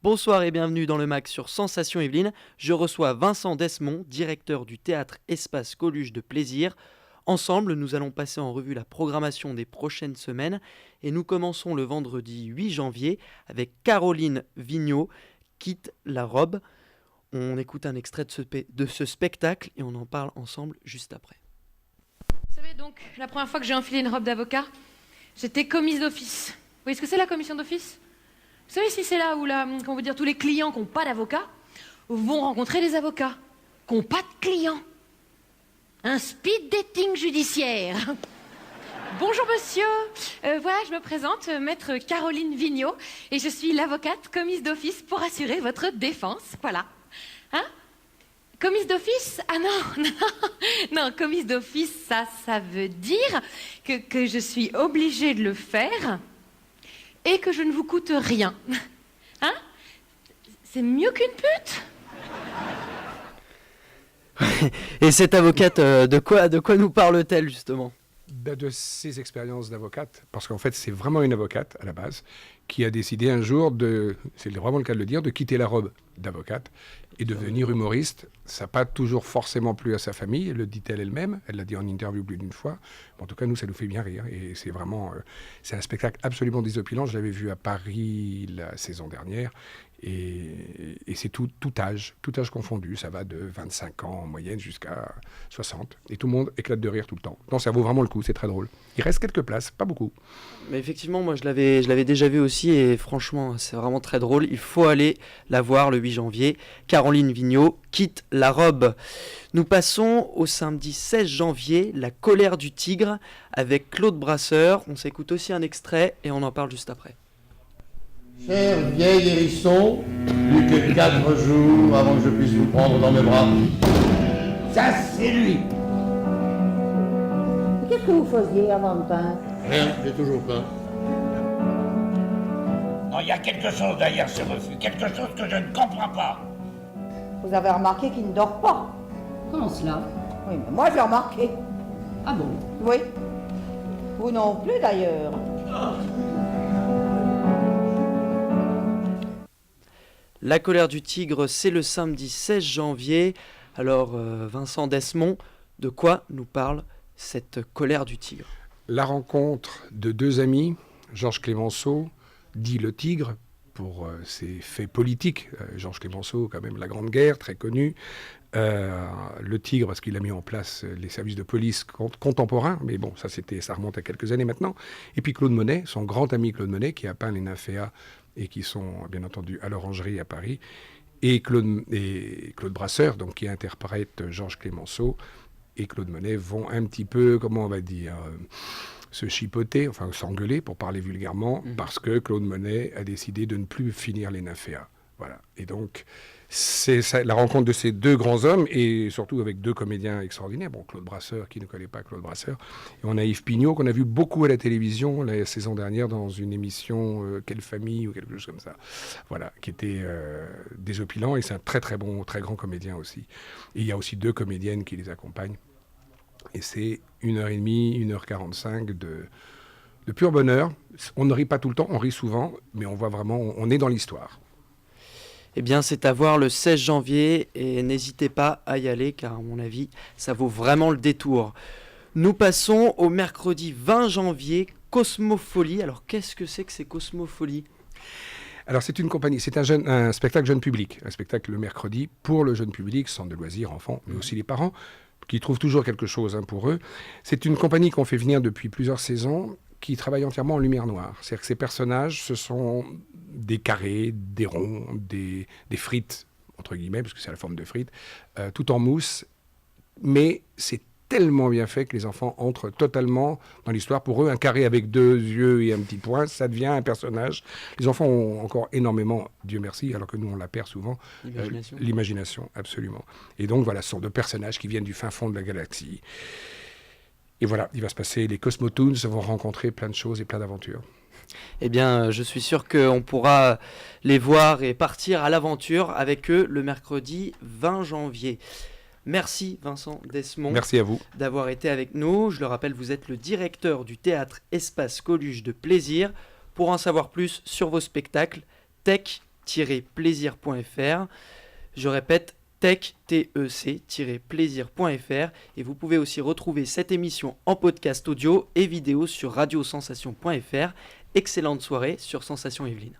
Bonsoir et bienvenue dans le MAC sur Sensation Yvelines. Je reçois Vincent Desmond, directeur du théâtre Espace Coluche de Plaisir. Ensemble, nous allons passer en revue la programmation des prochaines semaines et nous commençons le vendredi 8 janvier avec Caroline Vigneault, Quitte la robe. On écoute un extrait de ce spectacle et on en parle ensemble juste après. Vous savez donc, la première fois que j'ai enfilé une robe d'avocat, j'étais commise d'office. Vous voyez ce que c'est la commission d'office ? Vous savez si c'est là où comment vous dire, tous les clients qui n'ont pas d'avocat vont rencontrer des avocats qui n'ont pas de clients. Un speed dating judiciaire. Bonjour monsieur, voilà je me présente, maître Caroline Vigneault, et je suis l'avocate commise d'office pour assurer votre défense, voilà. Hein ? Commise d'office ? Ah non, non, commise d'office, ça veut dire que je suis obligée de le faire et que je ne vous coûte rien. Hein ? C'est mieux qu'une pute ? Et cette avocate, de quoi nous parle-t-elle justement ? De ses expériences d'avocate, parce qu'en fait c'est vraiment une avocate à la base, qui a décidé un jour c'est vraiment le cas de le dire, de quitter la robe d'avocate et de devenir humoriste. Ça n'a pas toujours forcément plu à sa famille, le dit-elle elle-même, elle l'a dit en interview plus d'une fois. En tout cas, nous, ça nous fait bien rire et c'est vraiment, c'est un spectacle absolument désopilant. Je l'avais vu à Paris la saison dernière et c'est tout âge confondu. Ça va de 25 ans en moyenne jusqu'à 60 et tout le monde éclate de rire tout le temps. Non, ça vaut vraiment le coup, c'est très drôle. Il reste quelques places, pas beaucoup. Mais effectivement, moi je l'avais déjà vu aussi et franchement, c'est vraiment très drôle. Il faut aller la voir le 8 janvier. Caroline Vigneault, Quitte la robe. Nous passons au samedi 16 janvier, La colère du tigre, avec Claude Brasseur. On s'écoute aussi un extrait et on en parle juste après. Cher vieil hérisson, plus que 4 jours avant que je puisse vous prendre dans mes bras. Ça, c'est lui. Qu'est-ce que vous faisiez avant de peindre ? Rien, j'ai toujours peint. Non, il y a quelque chose derrière ce refus, quelque chose que je ne comprends pas. Vous avez remarqué qu'il ne dort pas ? Comment cela ? Oui, mais moi j'ai remarqué. Ah bon ? Oui. Vous non plus d'ailleurs. La colère du tigre, c'est le samedi 16 janvier. Alors, Vincent Desmond, de quoi nous parle cette colère du tigre ? La rencontre de deux amis, Georges Clemenceau, dit le tigre, pour ses faits politiques. Georges Clemenceau, quand même, la Grande Guerre, très connu. Le tigre, parce qu'il a mis en place les services de police contemporains, mais bon, ça remonte à quelques années maintenant. Et puis Claude Monet, son grand ami Claude Monet, qui a peint les nymphéas et qui sont, bien entendu, à l'Orangerie à Paris. Et Claude Brasseur, donc, qui interprète Georges Clemenceau, et Claude Monet vont un petit peu, comment on va dire, se chipoter, enfin s'engueuler pour parler vulgairement, parce que Claude Monet a décidé de ne plus finir les nymphéas. Voilà. Et donc, c'est la rencontre de ces deux grands hommes, et surtout avec deux comédiens extraordinaires. Bon, Claude Brasseur, qui ne connaît pas Claude Brasseur. Et on a Yves Pignot, qu'on a vu beaucoup à la télévision la saison dernière dans une émission Quelle famille ou quelque chose comme ça. Voilà, qui était désopilant, et c'est un très très bon, très grand comédien aussi. Et il y a aussi deux comédiennes qui les accompagnent. Et c'est 1h30, 1h45 de pur bonheur. On ne rit pas tout le temps, on rit souvent, mais on voit vraiment, on est dans l'histoire. Eh bien, c'est à voir le 16 janvier et n'hésitez pas à y aller car, à mon avis, ça vaut vraiment le détour. Nous passons au mercredi 20 janvier, Cosmofolie. Alors, qu'est-ce que c'est Cosmofolie ? Alors, c'est une compagnie, c'est un spectacle jeune public, un spectacle le mercredi pour le jeune public, centre de loisirs, enfants, mais aussi les parents, qui trouvent toujours quelque chose pour eux. C'est une compagnie qu'on fait venir depuis plusieurs saisons, qui travaille entièrement en lumière noire. C'est-à-dire que ces personnages, ce sont des carrés, des ronds, des frites, entre guillemets, parce que c'est la forme de frites, tout en mousse. Mais c'est tellement bien fait que les enfants entrent totalement dans l'histoire. Pour eux, un carré avec deux yeux et un petit point, ça devient un personnage. Les enfants ont encore énormément, Dieu merci, alors que nous, on la perd souvent, l'imagination, absolument. Et donc, voilà, ce sont deux personnages qui viennent du fin fond de la galaxie. Et voilà, il va se passer, les Cosmotoons vont rencontrer plein de choses et plein d'aventures. Eh bien, je suis sûr qu'on pourra les voir et partir à l'aventure avec eux le mercredi 20 janvier. Merci Vincent Desmond. Merci à vous. D'avoir été avec nous. Je le rappelle, vous êtes le directeur du théâtre Espace Coluche de Plaisir. Pour en savoir plus sur vos spectacles, tech tech-plaisir.fr. Je répète, tech-plaisir.fr. Et vous pouvez aussi retrouver cette émission en podcast audio et vidéo sur radiosensation.fr. Excellente soirée sur Sensation Yvelines.